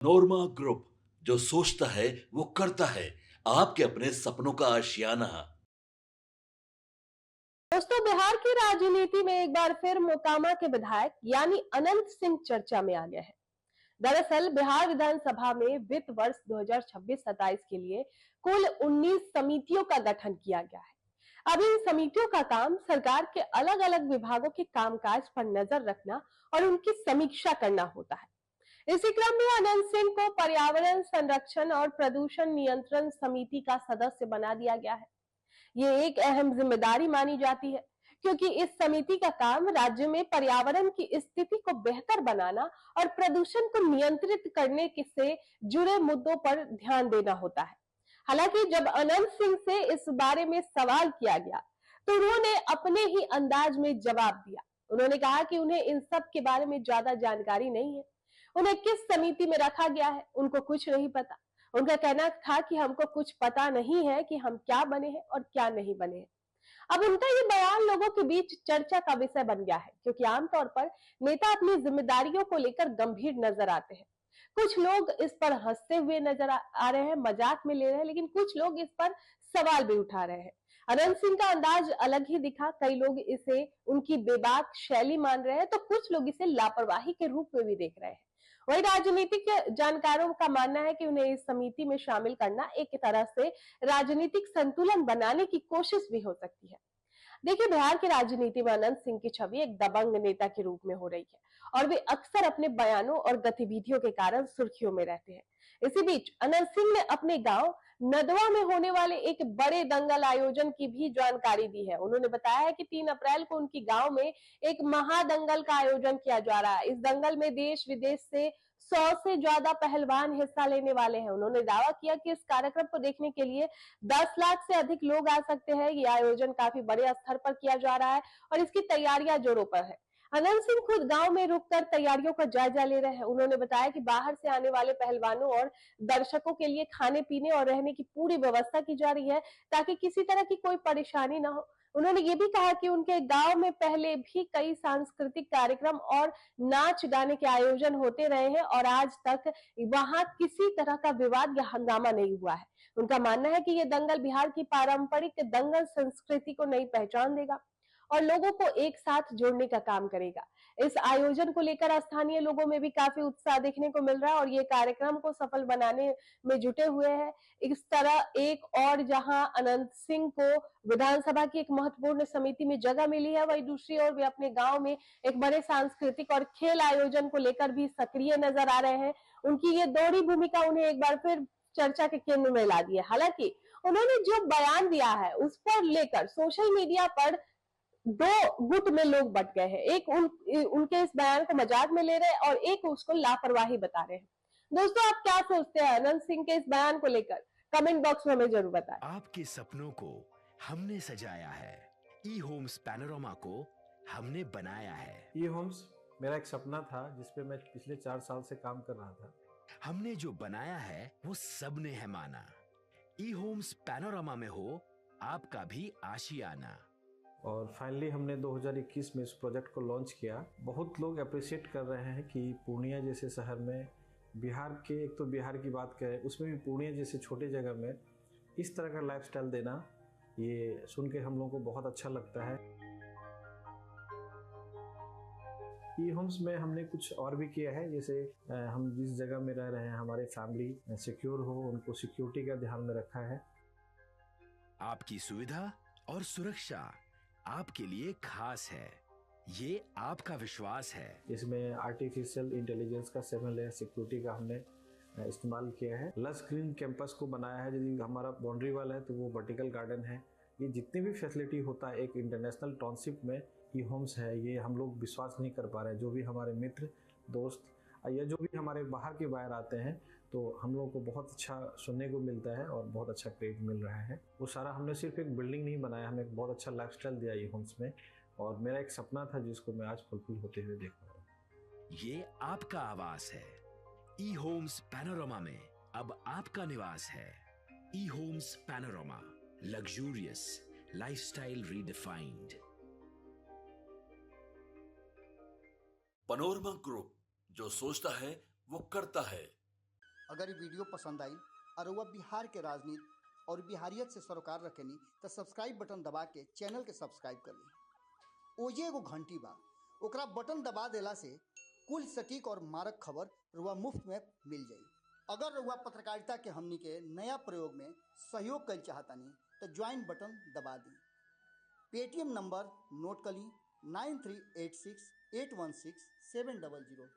नोरमा group, जो सोचता है वो करता है। आपके अपने सपनों का आशियाना। दोस्तों, बिहार की राजनीति में एक बार फिर मोकामा के विधायक यानी अनंत सिंह चर्चा में आ गए हैं। दरअसल बिहार विधानसभा में वित्त वर्ष 2026-27 के लिए कुल 19 समितियों का गठन किया गया है। अब इन समितियों का काम सरकार के अलग अलग विभागों के कामकाज पर नजर रखना और उनकी समीक्षा करना होता है। इसी क्रम में अनंत सिंह को पर्यावरण संरक्षण और प्रदूषण नियंत्रण समिति का सदस्य बना दिया गया है। ये एक अहम जिम्मेदारी मानी जाती है, क्योंकि इस समिति का काम राज्य में पर्यावरण की स्थिति को बेहतर बनाना और प्रदूषण को नियंत्रित करने से जुड़े मुद्दों पर ध्यान देना होता है। हालांकि जब अनंत सिंह से इस बारे में सवाल किया गया, तो उन्होंने अपने ही अंदाज में जवाब दिया। उन्होंने कहा कि उन्हें इन सब के बारे में ज्यादा जानकारी नहीं है। उन्हें किस समिति में रखा गया है, उनको कुछ नहीं पता। उनका कहना था कि हमको कुछ पता नहीं है कि हम क्या बने हैं और क्या नहीं बने हैं। अब उनका ये बयान लोगों के बीच चर्चा का विषय बन गया है, क्योंकि आमतौर पर नेता अपनी जिम्मेदारियों को लेकर गंभीर नजर आते हैं। कुछ लोग इस पर हंसते हुए नजर आ रहे हैं, मजाक में ले रहे हैं, लेकिन कुछ लोग इस पर सवाल भी उठा रहे हैं। अनंत सिंह का अंदाज अलग ही दिखा। कई लोग इसे उनकी बेबाक शैली मान रहे हैं, तो कुछ लोग इसे लापरवाही के रूप में भी देख रहे हैं। वही राजनीतिक जानकारों का मानना है कि उन्हें इस समिति में शामिल करना एक तरह से राजनीतिक संतुलन बनाने की कोशिश भी हो सकती है। देखिए, बिहार की राजनीति में अनंत सिंह की छवि एक दबंग नेता के रूप में हो रही है, और वे अक्सर अपने बयानों और गतिविधियों के कारण सुर्खियों में रहते हैं। इसी बीच अनंत सिंह ने अपने गांव नदवा में होने वाले एक बड़े दंगल आयोजन की भी जानकारी दी है। उन्होंने बताया है कि 3 अप्रैल को उनकी गांव में एक महादंगल का आयोजन किया जा रहा है। इस दंगल में देश विदेश से 100 से ज्यादा पहलवान हिस्सा लेने वाले हैं। उन्होंने दावा किया कि इस कार्यक्रम को देखने के लिए 10 लाख से अधिक लोग आ सकते हैं। ये आयोजन काफी बड़े स्तर पर किया जा रहा है और इसकी तैयारियां जोरों पर है। अनंत सिंह खुद गांव में रुककर तैयारियों का जायजा ले रहे हैं। उन्होंने बताया कि बाहर से आने वाले पहलवानों और दर्शकों के लिए खाने पीने और रहने की पूरी व्यवस्था की जा रही है, ताकि किसी तरह की कोई परेशानी ना हो। उन्होंने ये भी कहा कि उनके गांव में पहले भी कई सांस्कृतिक कार्यक्रम और नाच गाने के आयोजन होते रहे हैं और आज तक वहां किसी तरह का विवाद या हंगामा नहीं हुआ है। उनका मानना है कि ये दंगल बिहार की पारंपरिक दंगल संस्कृति को नई पहचान देगा और लोगों को एक साथ जोड़ने का काम करेगा। इस आयोजन को लेकर स्थानीय लोगों में भी काफी उत्साह देखने को मिल रहा है और ये कार्यक्रम को सफल बनाने में जुटे हुए हैं। इस तरह एक और जहां अनंत सिंह को विधानसभा की एक महत्वपूर्ण समिति में जगह मिली है, वही दूसरी ओर वे अपने गांव में एक बड़े सांस्कृतिक और खेल आयोजन को लेकर भी सक्रिय नजर आ रहे हैं। उनकी ये दोहरी भूमिका उन्हें एक बार फिर चर्चा के केंद्र में ला दी है। हालांकि उन्होंने जो बयान दिया है उस पर लेकर सोशल मीडिया पर दो गुट में लोग बट गए हैं। एक उनके इस बयान को मजाक में ले रहे हैं और एक उसको लापरवाही बता रहे हैं। दोस्तों, आप क्या सोचते हैं अनंत सिंह के इस बयान को लेकर? कमेंट बॉक्स में हमें जरूर बताएं। आपके सपनों को हमने सजाया है, ई होम्स पैनोरामा को हमने बनाया है। ई होम्स मेरा एक सपना था जिसपे मैं पिछले 4 साल से काम कर रहा था। हमने जो बनाया है वो सबने है माना। ई होम्स पैनोरामा में हो आपका भी आशियाना। और फाइनली हमने 2021 में इस प्रोजेक्ट को लॉन्च किया। बहुत लोग अप्रिशिएट कर रहे हैं कि पूर्णिया जैसे शहर में, बिहार के, एक तो बिहार की बात करें उसमें भी पूर्णिया जैसे छोटे जगह में इस तरह का लाइफस्टाइल देना, ये सुन के हम लोगों को बहुत अच्छा लगता है। ई होम्स में हमने कुछ और भी किया है, जैसे हम जिस जगह में रह रहे हैं हमारे फैमिली सिक्योर हो, उनको सिक्योरिटी का ध्यान में रखा है। आपकी सुविधा और सुरक्षा आपके लिए खास है, ये आपका विश्वास है। इसमें आर्टिफिशियल इंटेलिजेंस का 7 लेयर सिक्योरिटी का हमने इस्तेमाल किया है। लस ग्रीन कैंपस को बनाया है। यदि हमारा बाउंड्री वाल है तो वो वर्टिकल गार्डन है। ये जितनी भी फैसिलिटी होता है एक इंटरनेशनल टाउनशिप में, ई होम्स है, ये हम लोग विश्वास नहीं कर पा रहे हैं। जो भी हमारे मित्र दोस्त या जो भी हमारे बाहर के बाहर आते हैं, तो हम लोगों को बहुत अच्छा सुनने को मिलता है और बहुत अच्छा क्रेडिट मिल रहा है। वो सारा हमने सिर्फ एक बिल्डिंग नहीं बनाया, हमें एक बहुत अच्छा लाइफस्टाइल दिया ई होम्स में, और मेरा एक सपना था जिसको मैं आज फुलफिल होते हुए देख रहा हूँ। ये आपका आवास है। ई होम्स पैनोरामा में अब आपका निवास है। E Homes Panorama, luxurious lifestyle redefined. Panorama group, जो सोचता है वो करता है। अगर ये वीडियो पसंद आई और वह बिहार के राजनीति और बिहारियत से सरोकार रखेनी तो सब्सक्राइब बटन दबा के चैनल के सब्सक्राइब कर ली। ओजे एगो घंटी बा, ओकरा बटन दबा देला से कुल सटीक और मारक खबर रुआ मुफ्त में मिल जाई। अगर रुआ पत्रकारिता के हमनी के नया प्रयोग में सहयोग कर चाहतानी तो ज्वाइन बटन दबा दी। पेटीएम नंबर नोट कर ली 9386816700।